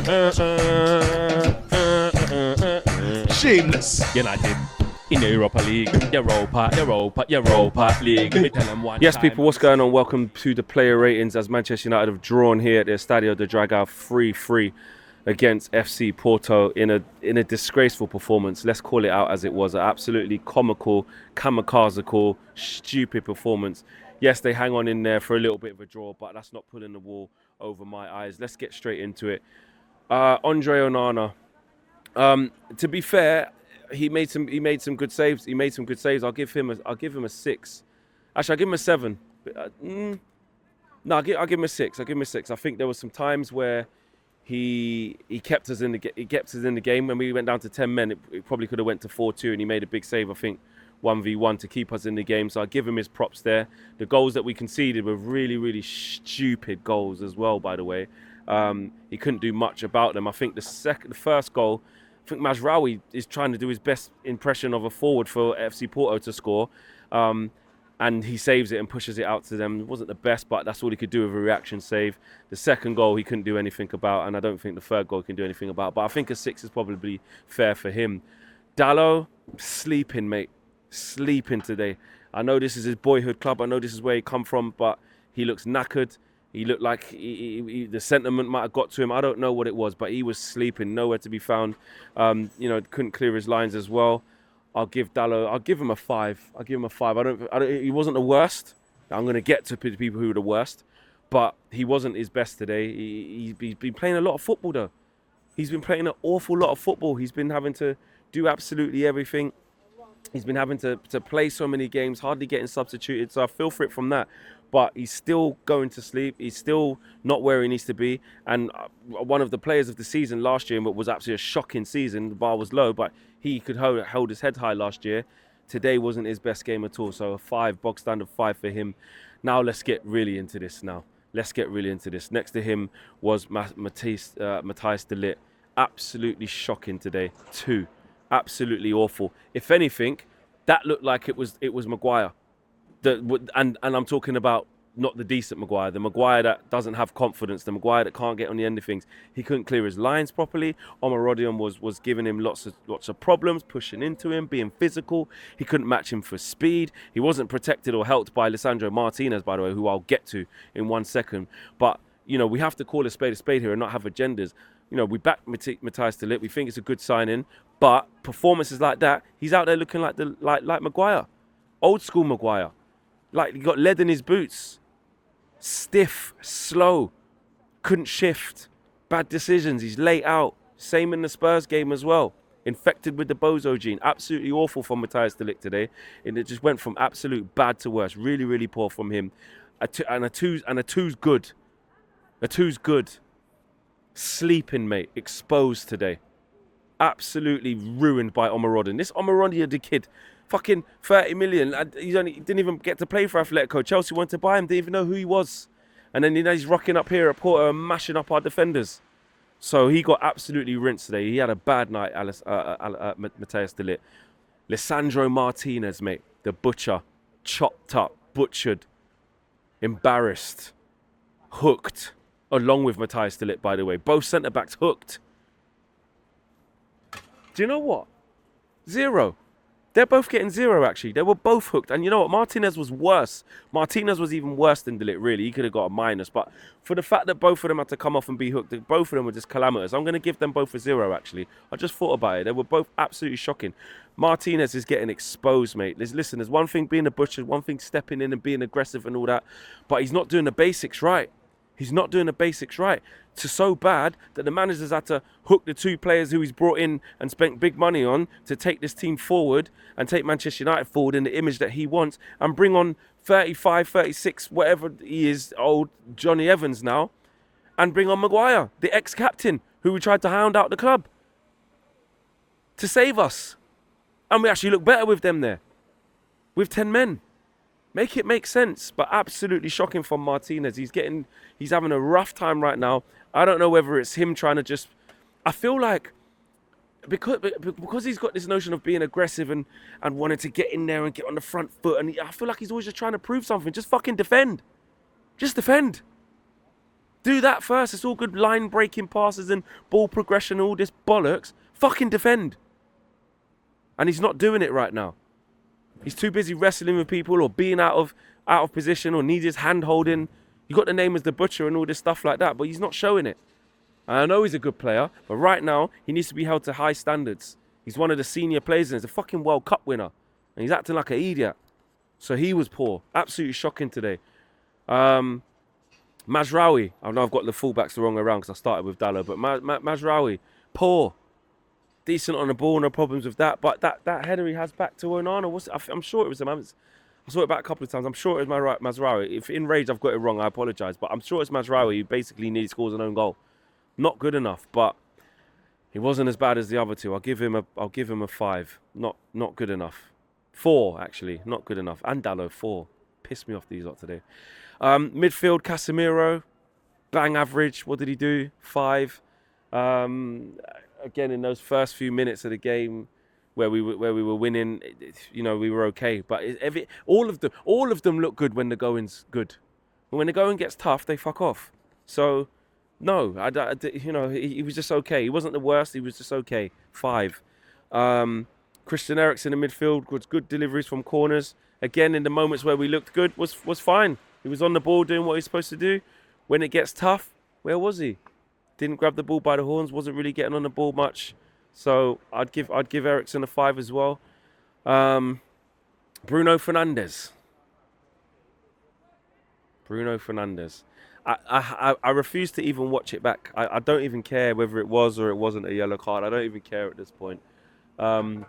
Shameless. Yeah, I did. In the Europa League, Europa League. Let me tell them one Yes, time. people, what's going on? Welcome to the player ratings as Manchester United have drawn here at the Estadio de Dragao 3-3 against FC Porto in a disgraceful performance. Let's call it out as it was. An absolutely comical, kamikaze-cal, stupid performance. Yes, they hang on in there for a little bit of a draw, but that's not pulling the wool over my eyes. Let's get straight into it. Andre Onana. To be fair, he made some good saves. I'll give him a 6. Actually, I'll give him a 7. No, I'll give him a 6. I think there were some times where he kept us in the game. When we went down to 10 men, it probably could have went to 4-2, and he made a big save, I think, 1v1 to keep us in the game. So I'll give him his props there. The goals that we conceded were really, really stupid goals as well, by the way. He couldn't do much about them. I think the first goal, I think Mazraoui is trying to do his best impression of a forward for FC Porto to score, and he saves it and pushes it out to them. It wasn't the best, but that's all he could do with a reaction save. The second goal he couldn't do anything about, and I don't think the third goal he can do anything about, but I think a 6 is probably fair for him. Dalot, sleeping, mate. Sleeping today. I know this is his boyhood club, I know this is where he come from, but he looks knackered. He looked like the sentiment might have got to him. I don't know what it was, but he was sleeping, nowhere to be found. Couldn't clear his lines as well. I'll give him a 5. He wasn't the worst. I'm going to get to people who were the worst, but he wasn't his best today. He's been playing a lot of football, though. He's been playing an awful lot of football. He's been having to do absolutely everything. He's been having to play so many games, hardly getting substituted, so I feel for it from that. But he's still going to sleep. He's still not where he needs to be. And one of the players of the season last year, but was absolutely a shocking season. The bar was low, but he could hold his head high last year. Today wasn't his best game at all. So a 5, bog standard 5 for him. Now let's get really into this Next to him was Matthijs de Ligt. Absolutely shocking today. 2. Absolutely awful. If anything, that looked like it was Maguire. And I'm talking about not the decent Maguire, the Maguire that doesn't have confidence, the Maguire that can't get on the end of things. He couldn't clear his lines properly. Omarodion was giving him lots of problems, pushing into him, being physical. He couldn't match him for speed. He wasn't protected or helped by Ligt Martinez, by the way, who I'll get to in 1 second. But we have to call a spade here and not have agendas. We back Matthijs de Ligt. We think it's a good signing, but performances like that, he's out there looking like Maguire, old school Maguire. Like he got lead in his boots, stiff, slow, couldn't shift, bad decisions. He's late out. Same in the Spurs game as well. Infected with the bozo gene. Absolutely awful from Matthijs de Ligt today, and it just went from absolute bad to worse. Really, really poor from him. A two's good. A 2's good. Sleeping, mate. Exposed today. Absolutely ruined by Omarodion. This Omarodion, the kid, fucking 30 million. He didn't even get to play for Atletico. Chelsea wanted to buy him. Didn't even know who he was. And then he's rocking up here at Porto and mashing up our defenders. So he got absolutely rinsed today. He had a bad night, Matthijs de Ligt. Ligt Martinez, mate. The butcher. Chopped up. Butchered. Embarrassed. Hooked. Along with Matthijs de Ligt, by the way. Both centre-backs hooked. Do you know what? 0. They're both getting 0, actually. They were both hooked. And you know what? Martinez was worse. Martinez was even worse than de Ligt, really. He could have got a minus. But for the fact that both of them had to come off and be hooked, both of them were just calamitous. I'm going to give them both a 0, actually. I just thought about it. They were both absolutely shocking. Martinez is getting exposed, mate. Listen, there's one thing being a butcher, one thing stepping in and being aggressive and all that. But he's not doing the basics right. He's not doing the basics right. It's so bad that the managers had to hook the 2 players who he's brought in and spent big money on to take this team forward and take Manchester United forward in the image that he wants and bring on 35, 36, whatever he is, old Johnny Evans now, and bring on Maguire, the ex-captain, who we tried to hound out the club to save us. And we actually look better with them there, with 10 men. Make it make sense, but absolutely shocking from Martinez. He's having a rough time right now. I don't know whether it's him trying to just... I feel like because he's got this notion of being aggressive and wanting to get in there and get on the front foot, and I feel like he's always just trying to prove something. Just fucking defend. Just defend. Do that first. It's all good line breaking passes and ball progression, all this bollocks. Fucking defend. And he's not doing it right now. He's too busy wrestling with people or being out of position or needs his hand holding. You got the name as the butcher and all this stuff like that, but he's not showing it. And I know he's a good player, but right now he needs to be held to high standards. He's one of the senior players and he's a fucking World Cup winner. And he's acting like an idiot. So he was poor. Absolutely shocking today. Mazraoui. I know I've got the fullbacks the wrong way around because I started with Dallo, but Mazraoui, poor. Decent on the ball, no problems with that. But that header he has back to Onana, I'm sure it was him. I saw it back a couple of times. I'm sure it was Mazraoui. If in rage I've got it wrong, I apologise. But I'm sure it's Mazraoui who basically nearly scores an own goal. Not good enough, but he wasn't as bad as the other two. I'll give him a 5. Not good enough. 4 actually, not good enough. And Dallo 4. Pissed me off these lot today. Midfield, Casemiro, bang average. What did he do? 5. Again, in those first few minutes of the game where we were winning, we were okay. But all of them look good when the going's good. When the going gets tough, they fuck off. So, no, he was just okay. He wasn't the worst. He was just okay. 5. Christian Eriksen in midfield was good deliveries from corners. Again, in the moments where we looked good, was fine. He was on the ball doing what he's supposed to do. When it gets tough, where was he? Didn't grab the ball by the horns. Wasn't really getting on the ball much. So I'd give Eriksen a 5 as well. Bruno Fernandes. I refuse to even watch it back. I don't even care whether it was or it wasn't a yellow card. I don't even care at this point.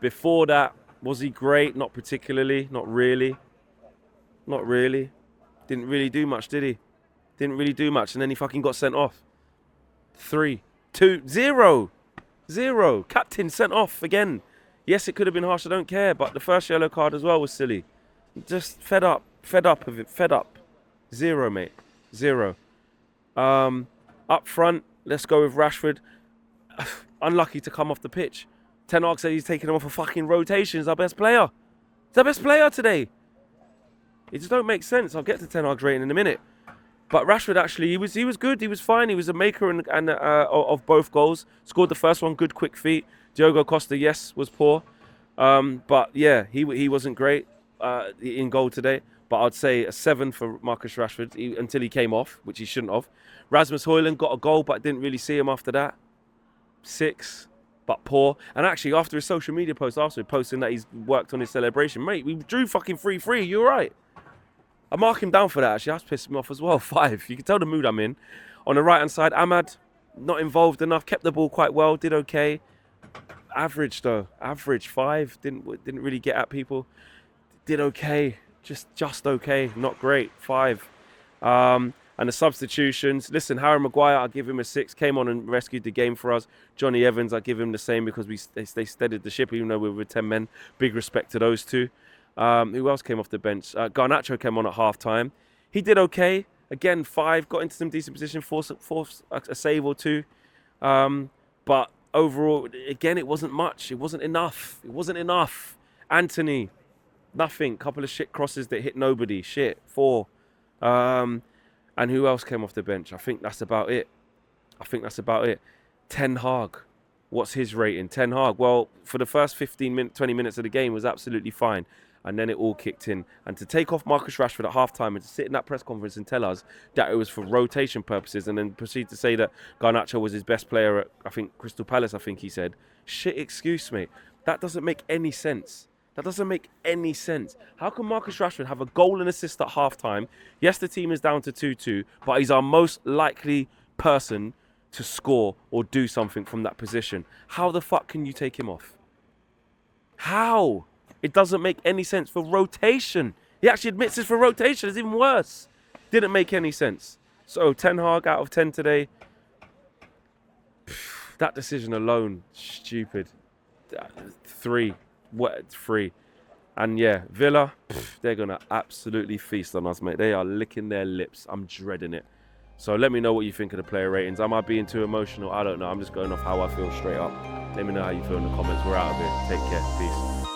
Before that, was he great? Not particularly. Not really. Didn't really do much, did he? Didn't really do much. And then he fucking got sent off. 3, 2, 0. Captain sent off again. Yes, it could have been harsh. I don't care. But the first yellow card as well was silly. Just fed up of it. Fed up. 0, mate. 0. Up front, let's go with Rashford. Unlucky to come off the pitch. Ten Hag said he's taking him off a fucking rotation. He's our best player. He's our best player today. It just don't make sense. I'll get to Ten Hag's rating in a minute. But Rashford actually, he was good. He was fine. He was a maker of both goals. Scored the first one, good quick feet. Diogo Costa, yes, was poor. But yeah, he wasn't great in goal today. But I'd say a 7 for Marcus Rashford until he came off, which he shouldn't have. Rasmus Højlund got a goal, but didn't really see him after that. 6. But poor. And actually, after his social media post after posting that he's worked on his celebration, mate, we drew fucking 3-3. You're right. I mark him down for that, actually. That's pissed me off as well. 5. You can tell the mood I'm in. On the right-hand side, Ahmad, not involved enough. Kept the ball quite well. Did okay. Average, though. Average. 5. Didn't really get at people. Did okay. Just okay. Not great. 5. And the substitutions. Listen, Harry Maguire, I'll give him a 6. Came on and rescued the game for us. Johnny Evans, I'll give him the same because they steadied the ship even though we were with 10 men. Big respect to those two. Who else came off the bench? Garnacho came on at half-time. He did okay. Again, 5. Got into some decent position. Forced a save or 2. But overall, again, it wasn't much. It wasn't enough. Anthony, nothing. Couple of shit crosses that hit nobody. Shit. 4. And who else came off the bench? I think that's about it. Ten Hag. What's his rating? Ten Hag. Well, for the first 20 minutes of the game was absolutely fine. And then it all kicked in. And to take off Marcus Rashford at half-time and to sit in that press conference and tell us that it was for rotation purposes and then proceed to say that Garnacho was his best player at, I think, Crystal Palace, I think he said. Shit excuse, mate. That doesn't make any sense. How can Marcus Rashford have a goal and assist at half-time? Yes, the team is down to 2-2, but he's our most likely person to score or do something from that position. How the fuck can you take him off? How? It doesn't make any sense for rotation. He actually admits it's for rotation. It's even worse. Didn't make any sense. So, Ten Hag out of 10 today. That decision alone, stupid. 3. What? 3. And yeah, Villa, they're going to absolutely feast on us, mate. They are licking their lips. I'm dreading it. So let me know what you think of the player ratings. Am I being too emotional? I don't know. I'm just going off how I feel straight up. Let me know how you feel in the comments. We're out of here. Take care. Peace.